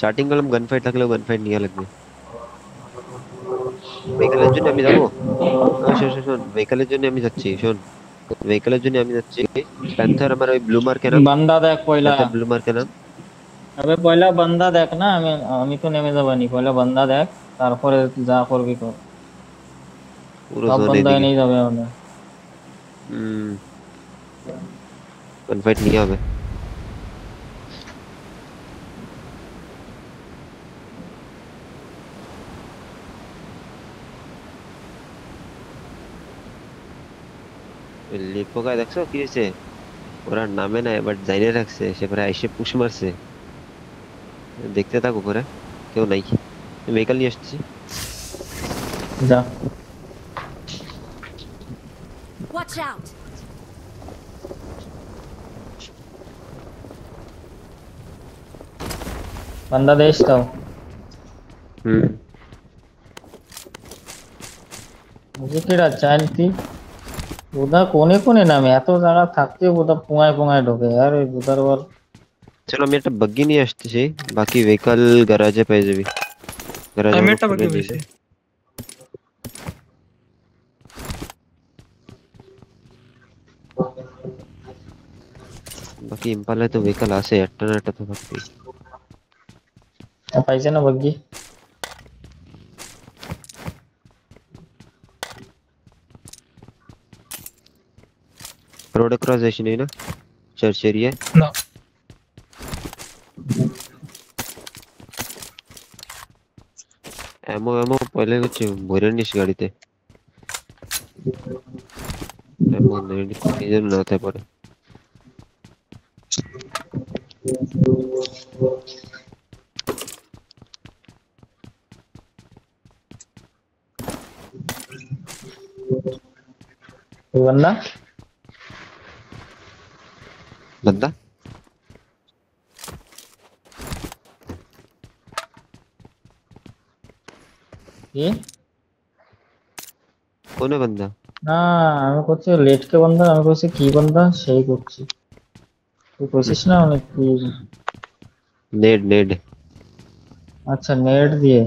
Starting করলাম গান fight থাকলেও গান ফাইট নিয়ে লাগবে। ভেহিকলের জন্য আমি যাবো। শোন শোন শোন, ভেহিকলের জন্য আমি যাচ্ছি, শোন। ভেহিকলের জন্য আমি যাচ্ছি। প্যান্থার আমার ওই ব্লু মার্কে নাম। বান্দা দেখ পয়লা। প্যান্থার ব্লু মার্কে নাম। আবে পয়লা বান্দা দেখ না, আমি আমি তো নেমে যাবানি, পয়লা বান্দা দেখ, তারপরে যা করবি কর। পুরো সব জোন বান্দা এদিকে। এনেই যাবে আমাদের। হুম। গান ফাইট নিয়ে হবে। লিপোকায় দেখছো কি হয়েছে? ওরা নামে না, এবার জাইনে রাখছে, সে পরে আইসে পুশ মারছে। দেখতে থাকো পরে। কেউ নাই। ভেহিকল নিয়ে আসছি। যা। Watch out! বান্দা দেশ তাও। হুম। বুঝে কেডা চাইনতি। বুধা কোনে কোনে নামে, এত জায়গা থাকতেও বুধা পুঙায় পুঙায় ঢোকে আর ওই বুধার বল। চলো আমি একটা বাগ্গি নিয়ে আসতেছি। বাকি ভেহিকল গ্যারাজে পেয়ে যাবি। গ্যারাজ আমি এখনো একটা বাকি খুলেনি না। হয়েছে। বাকি ইম্পালায় তো ভেহিকল আছে, একটা না একটা তো থাকবেই। পাইছে না বগ্গি। रोड क्रॉस যাইছি না চার্চ এরিয়া। না, এমো এমো পয়লে হচ্ছে ভরে নিস গাড়িতে। এমো নিজের না হতে পারে। ওই বান্দা। बंदा। কি? कौन है बंदा? না, আমি করছি লেটকে বান্দা, আমি করছি কি বান্দা সেই করছি। তুই কইছিস না অনেক কি। नेड नेड। আচ্ছা নেট দিয়ে।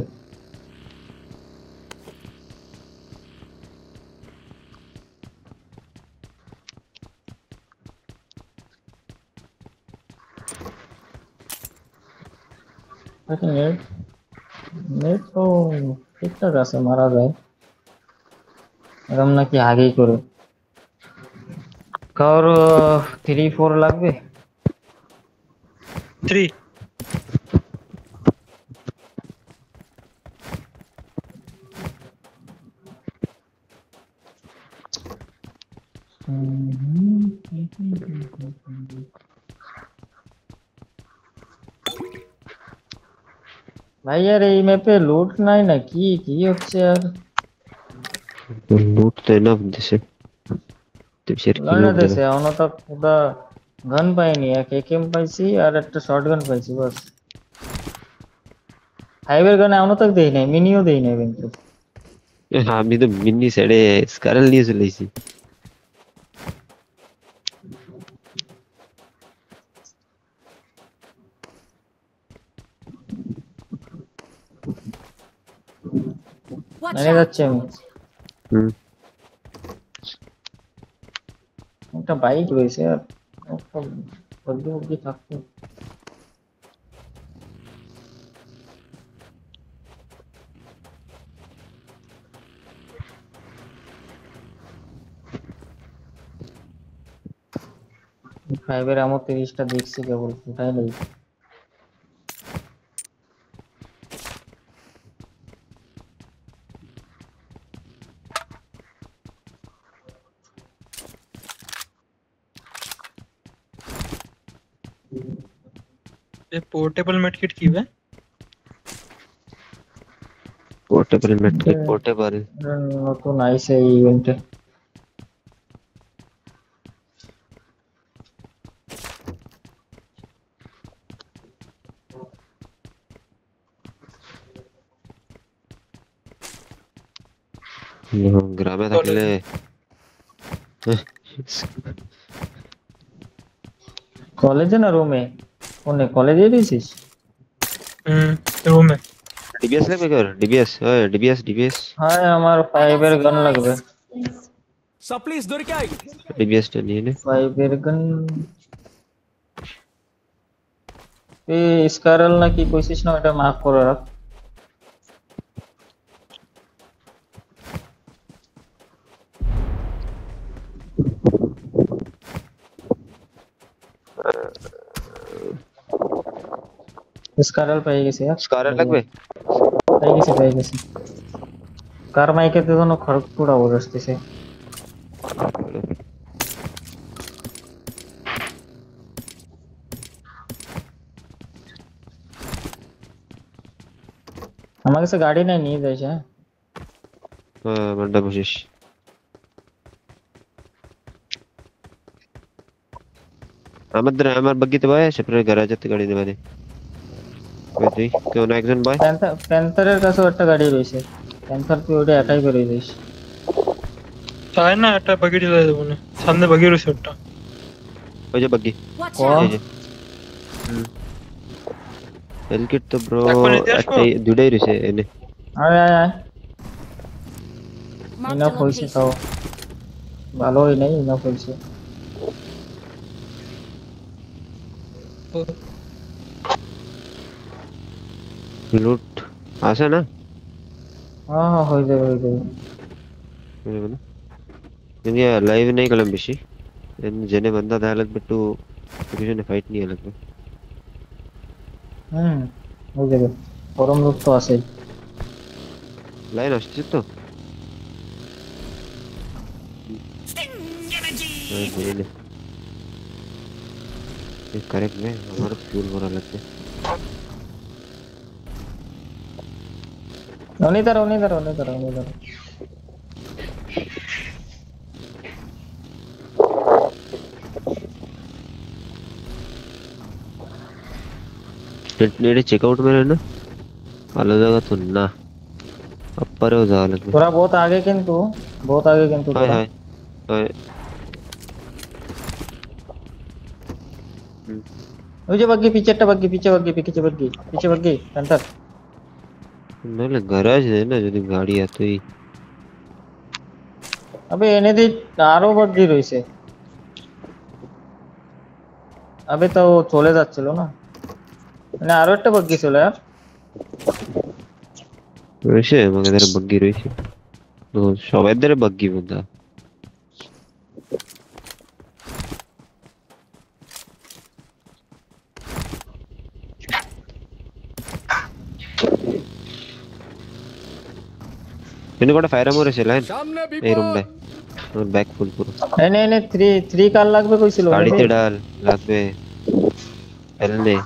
আচ্ছা নেট, নেট তো ঠিকঠাক আছে, মারা যায়। এরকম নাকি আগেই করে। কার 3-4 লাগবে। 3। ভাই আর এই ম্যাপে লুট নাই না কি কি হচ্ছে আর। लूट तो है ना बंदे से। तो शेर की লড়না लूट देगा। দেশে এখনো তো পুরা গান পাইনি, এক একেম পাইছি আর একটা শর্ট গান পাইছি বাস। ফাইভের গান এখনো তক দেই নাই, মিনিও দেই নাই কিন্তু। हाँ अभी तो मिन्नी सड़े स्कारल नहीं चली सी। Watch মানে out! যাচ্ছে আমি। हम्म। একটা বাইক রয়েছে আর একটা বদ্ধ বদ্ধি থাকতো। ফাইভের আমার 30টা দেখছি কেবল, কোথায় নেই। ये पोर्टेबल मेड किट की है। पोर्टेबल मेट की पोर्टेबल। নতুন আইছে এই ইভেন্টে। গ্রামে থাকলে কলেজে না রুমে? কোনে কলেজে দিয়েছিস? रूम में डीबीएस লাগবে কি ডিবিএস হ্যাঁ ডিবিএস হ্যাঁ আমার I got 5 এর গান লাগবে supplies. Supplies దొరికాయి. ডিবিএস টা নিয়ে নে 5 এর গান এই স্কারল না কি কইছিস না এটা মার্ক করে রাখ স্কারল পেয়ে গেছে স্কার লাগবে পেয়ে গেছে কার মাইকে তো কোনো খড়গপুর আওয়াজ আসতেছে আমার কাছে গাড়ি নাই নিয়ে যাইস হ্যাঁ হ্যাঁ বড় বসিস আমার বগিতে ভাই সেপারে গ্যারেজেতে গাড়ি নেবে দে ওই কেউ না একজন ভাই প্যান্থারের কাছেও একটা গাড়ি রয়েছে প্যান্থার তুই ওটা একাই বেরিয়ে যাইস চায় না একটা বাকি চলে দেবো না সামনে বাকি রয়েছে ওটা ওই যে বগি Watch Oh. out. হেলকিট তো ব্রো এখন এদিকে আসবো? একটাই দুটাই রয়েছে এনে আয় আয় আয় Mark ইনাফ the হয়েছে location. তাও ভালোই নেই ইনাফ হয়েছে লুট আছে না হ্যাঁ হ্যাঁ হয়ে যাবে ये लाइव नहीं कलम बेशी जेने बंदा दा लगबे टू किसी ने फाइट नहीं लगबे হয়ে যাবে গরম লোক তো আছে लाइन আসছে তো ये करेक्ट में हमारा फ्यूल भरा लगते অনিদার नेट चेकआउट में रहना अलग जगह तो ना अपर हो जा लगबे তোরা বহুত আগে কিন্তু हाय তোরা। हाय हाय ওই যে বাগ্গি পিছেরটা বাগ্গি পিছে বাগ্গি প্যান্থার নালে গ্যারেজ है ना যদি গাড়ি এতই আবে এনে দি আরো বাগ্গি রইছে আবে তো ও চলে যাচ্ছিল না মানে আরো একটা বাগ্গি ছিল यार রয়েছে আমাদের ধারে বগ্গি রয়েছে তো সবার ধারে বগ্গি বন্ধা मैंने कोटा फायर आर्मर है लाइन সামনে এই রুম বিপদ. রে और बैक फुल পুরো এনে 3 কার লাগবে কইছিল গাড়িতে ডাল লাগবে এলনে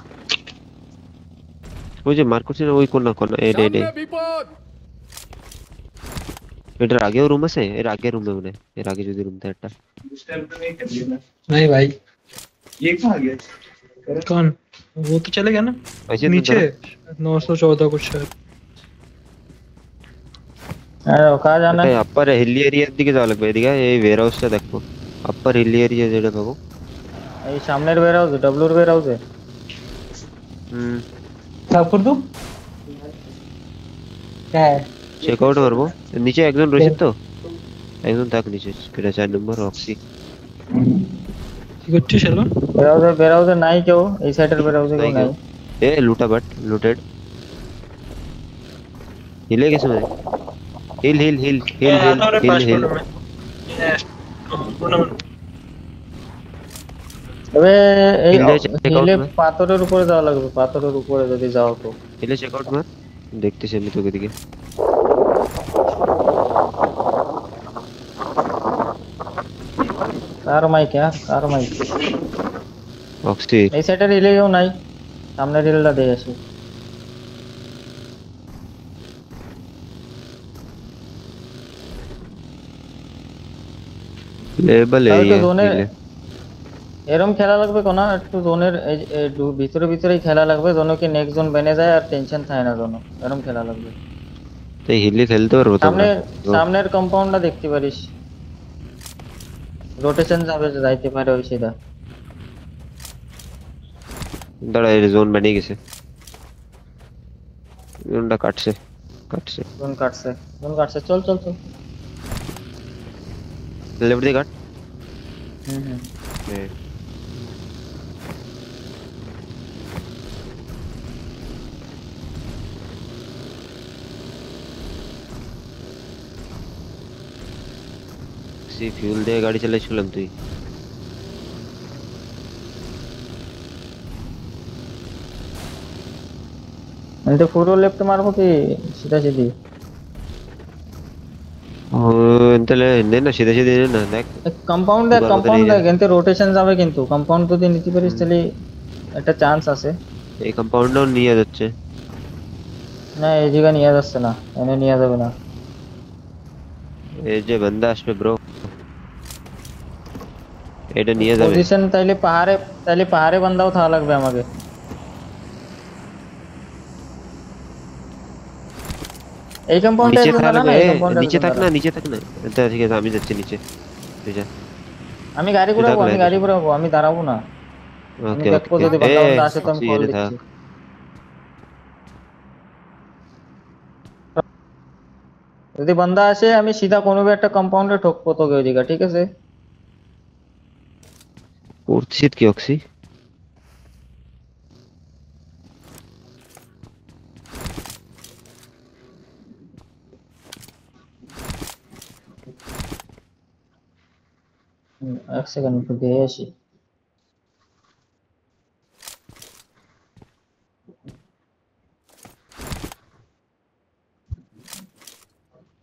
ওই যে মার্ক করছে না ওই কোন এ সামনে বিপদ. এটার আগেও রুম আছে এর আগে রুমে মনে এর আগে যদি রুম था একটা नहीं भाई ये कहाँ गया कौन वो तो चले गया ना ऐसे तो नीचे 914 कुछ है আর কা জানা এটা আপার হিলি এরিয়ার দিকে যাওয়া লাগবে এদিকে এই ওয়্যার হাউসটা দেখো আপার হিলি এরিয়া যেটা পাবো এই সামনের বের হাউস ডব্লিউর বের হাউসে সাফ করে দু হ্যাঁ চেক আউট করবো নিচে একজন রয়েছে তো একজন থাক নিচে কেটা 4 নম্বর অক্সি ঠিক আছে চলো বের হাউসে নাই কেউ এই সাইডের বের হাউসে কেউ নাই এ লুটা বাট লুটেড হিলে গেছে মানে হিল তবে এই হিলে check out হিলে না। পাথরের উপরে যাওয়া লাগবে পাথরের উপরে যদি যাও তো হিলে চেক আউট মার দেখতেছি আমি তোকে দিকে কার মাইক অক্সি এই সাইডের হিলে কেউ নাই সামনের হিলটা দিয়ে আসি লেভেল তাহলে তো এই জোনে- এরম খেলা লাগবে কোনা একটু জোনের ভিতরেই খেলা লাগবে জোনকে নেক্সট জোন বেনে যায় আর টেনশন থাকে না জোন এরম খেলা লাগবে তো হিলে খেলতে পারবো তো আমরা সামনের কম্পাউন্ডটা দেখতে পারিস রোটেশন যাইতে পারে ওই সিধা দাঁড়া এর জোন বানিয়ে গেছে জোনটা কাটছে কাটছে জোন কাটছে চল চল চল লেফট দিয়ে কাট হুম হ্যাঁ সি ফিউল দিয়ে গাড়ি চালাইছিলাম তুই আমি তো পুরো লেফট মারবো কি সিধা সিধি ও তাহলে নে না সিধা সিধা নে না দেখ কম্পাউন্ড দুবার মতো নিয়ে দেখ যা। এনতে রোটেশন যাবে কিন্তু কম্পাউন্ড যদি নিতে পারিস তাহলে একটা চান্স আছে এই কম্পাউন্ডও নিয়ে যাচ্ছে না এই জায়গা নিয়ে যাচ্ছে না এনে নিয়ে যাবে না এই যে বান্দা আসবে ব্রো এটা নিয়ে যাবে পজিশন তাইলে পাহাড়ে বান্দাও থাকা লাগবে আমাকে এই কম্পাউন্ডে নিচে একজন থাক দাঁড়া না না এই কম্পাউন্ডে নিচে থাক না নিচে থাক না এটা ঠিক আছে আমি যাচ্ছি নিচে তুই যা আমি গাড়ি ঘুরাবো আমি দাঁড়াবো না আমি ওকে দেখবো ওকে যদি বান্দা আসে তো আমি কল সিরে থাক দিচ্ছি যদি বান্দা আসে আমি সিধা কোনো একটা কম্পাউন্ডে ঠকবো তোকে ওই জায়গা ঠিক আছে করছিস কি অক্সি এক সেকেন্ড একটু দিয়ে আসি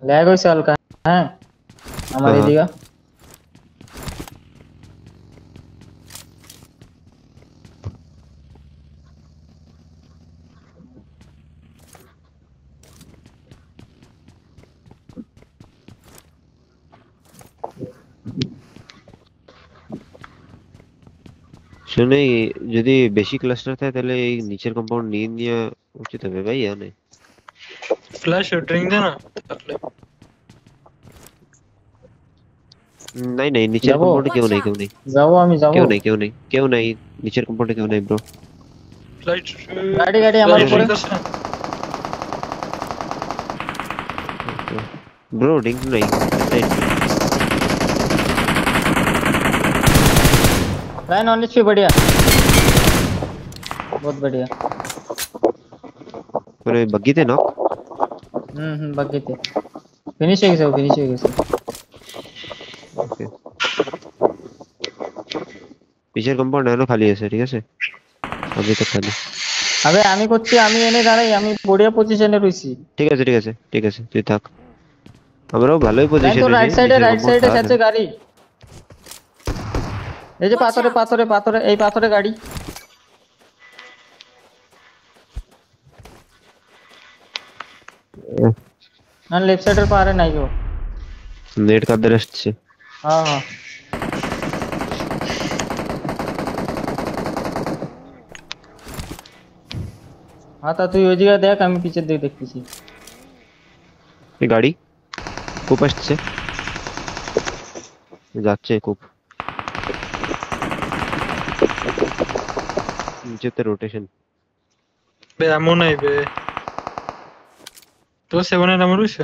ল্যাগ হয়েছে হালকা হ্যাঁ আমার হ্যাঁ। এদিকে শুনে যদি বেশি ক্লাস্টার থাকে তাহলে এই নিচের কম্পাউন্ড নিয়ে নিয়ে উচিত হবে ভাই মানে ফ্ল্যাশ ড্রিঙ্ক দে না তাহলে নাই নাই নিচের যাবো? কম্পাউন্ডে কেউ নেই কেউ নেই আমি যাবো কেউ নেই নিচের কম্পাউন্ডে কেউ নেই ব্রো ফ্ল্যাশ গাড়ি আমার উপরে ब्रो डिंग नहीं लाइन ऑन इच बढ़िया बहुत बढ़िया अरे बग्गी थे नॉक बाकी थे फिनिश हो गए ओके पीछे कंपाउंड है ना खाली है ठीक है अभी तक खाली अबे আমি করছি আমি এনে দাঁড়াই আমি বড়িয়া পজিশনে রইছি ঠিক আছে তুই থাক আমরাও ভালোই পজিশনে তো রাইট সাইডে আছে গাড়ি এই যে পাথরে এই পাথরে গাড়ি না লেফট সাইডের পারে নাই গো নেট কাদের আসছে হ্যাঁ তা তুই ওই জায়গা দেখ আমি পিছের দিকে দেখতেছি এই গাড়ি খুব আসছে যাচ্ছে খুব নিচেতে রোটেশন বে এমন নাই বে তো সেভেনের আমার হইছে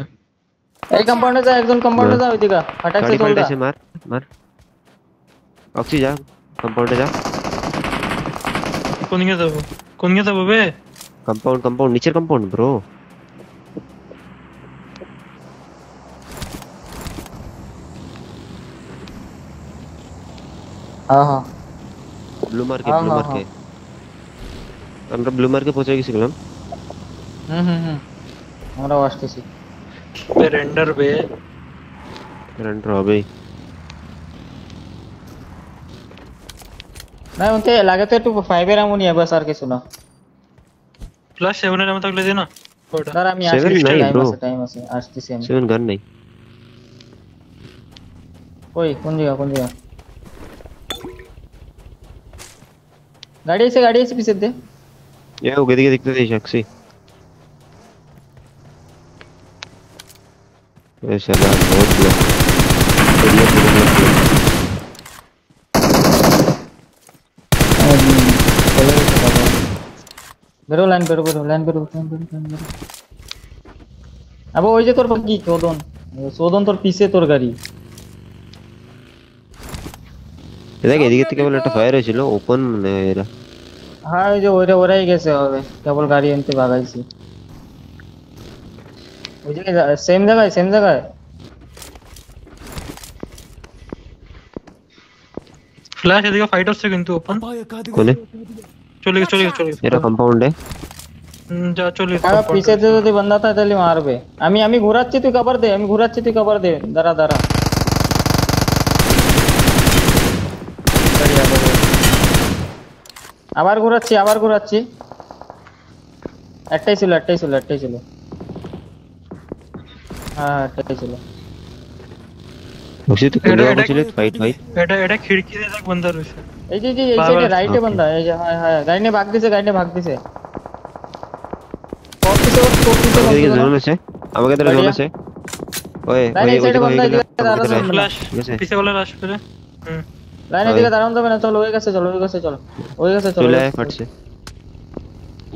এই কম্পাউন্ডে যা একজন কম্পাউন্ডে যা ওই দিকে আটাক गाड़ी से चल पलटे रहा से मार ऑक्सी जा कंपाउंड जा কোন দিকে যাবো বে कंपाउंड नीचे कंपाउंड ब्रो हाँ ब्लू मार हाँ, के আমরা ব্লু মার্কে পৌঁছে গেছিলাম আমরা আসতেছি বে রেন্ডার বে রেন্ডার হবে না উনতে লাগে তো একটু 5 এর আমনি বাস আর কিছু না প্লাস 7 এর আমার থাকলে দে না ওটা দাঁড়া আমি Seven আসতেছি নাই, bro. টাইম আছে আসতেছি আমি 7 গান নাই কই কোন জায়গা গাড়ি এসে পিছে দে ये ओगे दिखे दिखते थे शक्सी ये शाबाश बहुत বেরো লাইন বেরো বেরো লাইন বেরো লাইন বেরো লাইন বেরো আবে ওই যে তোর বাকি চোদন চোদন তোর পিছে তোর গাড়ি দেখ এদিকে থেকে বলে একটা ফায়ার হয়েছিল ওপেন মানে এরা হ্যাঁ ওই যে ওরাই গেছে হবে কেবল গাড়ি এনতে ভাগাইছি ওই যে সেম জায়গায় ফ্ল্যাশ এদিকে ফাইট হচ্ছে কিন্তু ওপেন अपाय कादिवे কোনে চলে গেছে এরা কম্পাউন্ডে যা চলে আগে পিছে থেকে যদি বন্ধা থাকে তাহলে মারবে আমি ঘোরাচ্ছি তুই কভার দে দাঁড়া আবার ঘোরাচ্ছি একটাই ছিল হ্যাঁ একটাই ছিল বসে তো কোনে ছিল ফাইট ভাই এটা খিড়কি দিয়ে এক বন্দা রয়েছে এই যে এই সাইডে রাইটে বন্ধা এই যে হ্যাঁ গাড়ি নিয়ে ভাগ দিছে এদিকে জোন আছে আমাকে ধরে জোন আছে ওই এই সাইডে বন্ধা ফ্ল্যাশ পিছে বলে রাশ করে লাইনের দিকে দাঁড়ানো যাবে না চলো ওই গেছে চলে আয় ফাটছে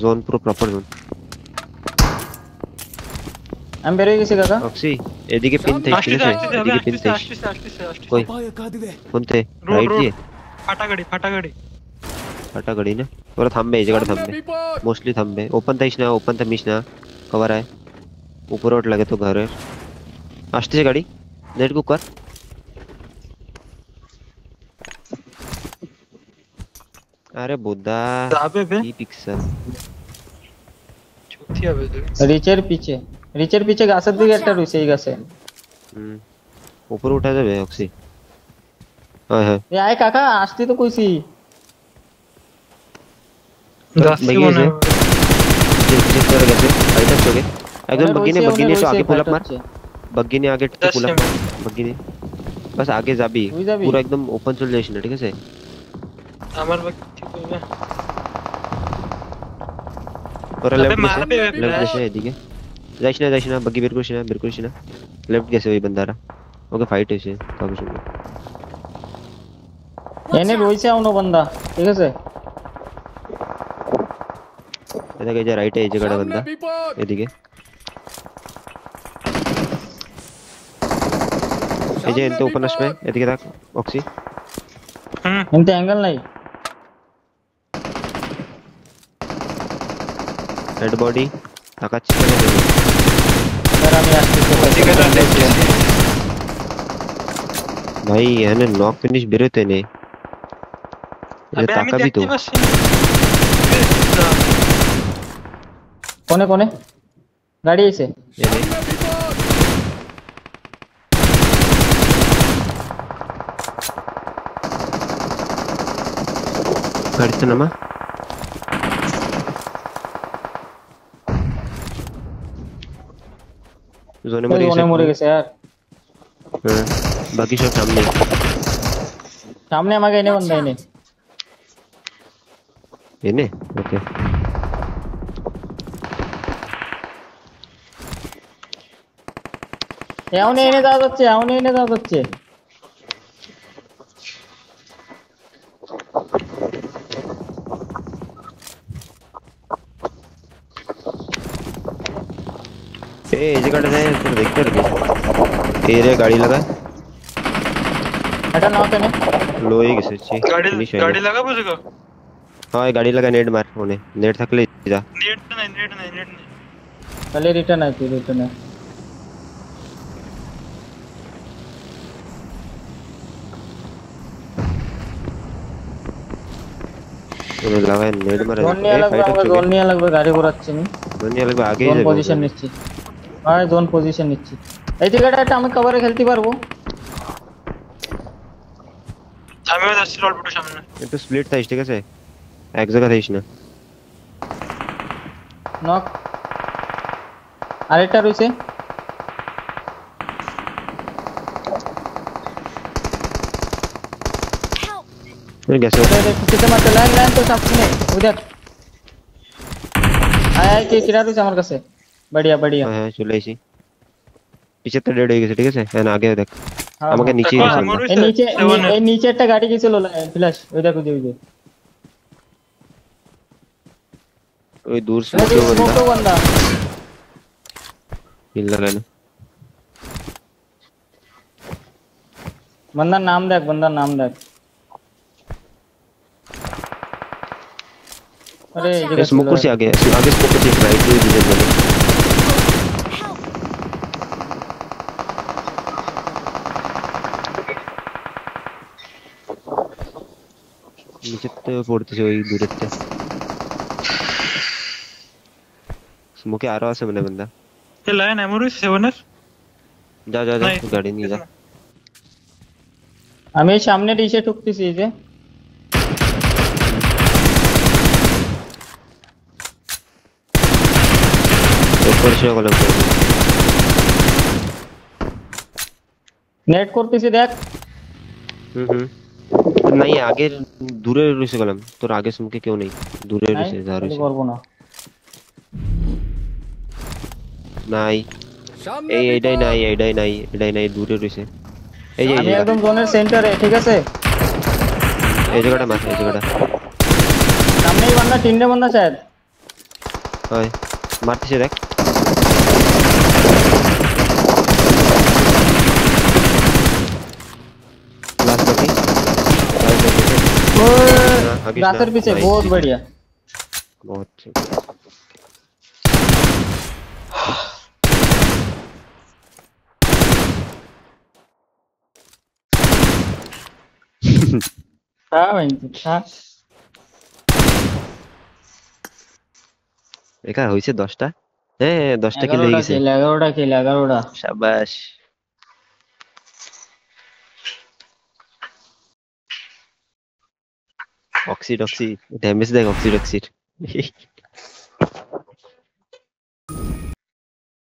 জোন পুরো প্রপার জোন আমি বেরিয়ে গেছি কাকা অক্সি এদিকে পিন থেকে ঠিক আছে এদিকে পিন থেকে আসছে কই अपाय कादिवे কোনতে রোড রাইট রোড দিয়ে ফাটা গাড়ি ফাটা গাড়ি না ওরা থামবে এই জায়গাটা থামবে বিপদ মোস্টলি থামবে ওপেন তাইস না ওপেন থামিস না কভার আয় উপরে ওঠ লাগে তো ঘরের আসতেছে গাড়ি নেট কুকার আরে বুদ্ধা যাবে বে কি পিক্সেল চুক্তি হবে তো রিচের পিছে গাছের দিকে একটা রুইছে এই গাছে উপরে উঠা যাবে অক্সি হ্যাঁ এ আয় কাকা আসতে তো কইছি যাচ্ছে বেরিয়ে মনে গেছে হয়। চেক করে গেছে ফাইটার চোখে একদম বগিনে তো আগে পুল আপ মার হচ্ছে। बग्गी आगे पुल अप बग्गी बस आगे जाबी তুই যাবি? पूरा एकदम ओपन चल जाइस ना ठीक है আমার বাকি ঠিক হবে তোরা আবে লেফট মারবে বে লেফট flash। গেছে এদিকে যাইস না বগ্গি বের করিস না লেফট গেছে ওই বান্দারা ওকে ফাইট হইছে কাগজ সঙ্গে এনে রইছে অন্য বান্দা ঠিক আছে এদিকে যে রাইটে এই জায়গাটা বান্দা सामने विपद এদিকে এই যে এনতে ওপেন আসবে এদিকে দেখ অক্সি এনতে অ্যাঙ্গেল নাই হেড বডি তাকাচ্ছি কেন স্যার আমি আসতেছি এদিকে যাচ্ছে ভাই এখানে নক ফিনিশ বেরোতে নেই আবে আমি তাকাবি তো দেখতে পাচ্ছি না কোনে গাড়ি এসে এনে सामने विपद গাড়িতে নামা জোনে মরে গেছে আর বাকি সব সামনে আমাকে এনে বান্দা এনে এনে ওকে এমন এনে যাওয়া যাচ্ছে এই জায়গাটা যায় তোরা দেখতে পারবি এই রে গাড়ি লাগা এটা নাও কেনে লো হয়ে গেছে গাড়ি লাগাবো জায়গা হ্যাঁ গাড়ি লাগা নেট মার ওনে নেট থাকলে যা নেট নাই তাহলে রিটার্ন আয় ওনে লাগা নেট মার জোন নিয়ে লাগবে গাড়ি ঘোরাচ্ছি আমি দুনিয়া লাগবে আগে জোন যাবে পজিশন নিচ্ছি জোন পজিশন নিচ্ছি এই জায়গাটা আমি কভারে খেলতে পারবো আমিও যাচ্ছি অল্প সামনে একটু স্প্লিট থাইস ঠিক আছে এক জায়গা থাইস না নক আরেকটা রইছে ওই গেছে কিতে মারতে লাইন তো সামনে ওই দেখ আয় কে কিরা রইছে আমার কাছে बढ़िया হ্যাঁ চলে আইছি পিছে তো ডেড হয়ে গেছে ঠিক আছে হ্যাঁ আগে দেখ হ্যাঁ, আমাকে নিচে হ্যাঁ, গেছে আমার আমরা। এই নিচে একটা গাড়ি গেছিল ফ্ল্যাশ ওই দেখো যে ওই দূর से अरे क्यों स्मोक बंदा तो बंदा हिल रहा है बंदा नाम देख अरे Watch ये out. जगह स्मोक किलो से है आगे स्मोक से राइट में डिजाइन बने Help. नीचे तो পড়তেছে ওই দূরেরটা স্মোকে আরো আছে মানে बंदा ये लाइन एमो রয়েছে সেভেনের जा जा जा নাই गाड़ी নিয়ে যা আমি এই সামনে ডিশে ঠুকতেছি এই যে ऊपर से कलम कर নেট করতেছি দেখ नहीं आगे दूरे রয়েছে কলম তোর আগে স্মোকে কেউ নেই দূরে নাই রয়েছে যা তাহলে রয়েছে করবো না নাই सामने এই विपद এটাই নাই দূরে রয়েছে এই যে আমি একদম জোনের সেন্টারে ঠিক আছে এই জায়গাটা মার এই জায়গাটা সামনেই বান্দা তিনটে বান্দা শায়দ হয় মারতেছে দেখ लास्ट बाकी ओए रातर पीछे बहुत बढ़िया बहुत ठीक था भाई था একা হইছে 10টা হ্যাঁ 10টা কিল হয়ে গেছে 11টা কিল 11টা শাবাশ অক্সিড ড্যামেজ দেখ অক্সিড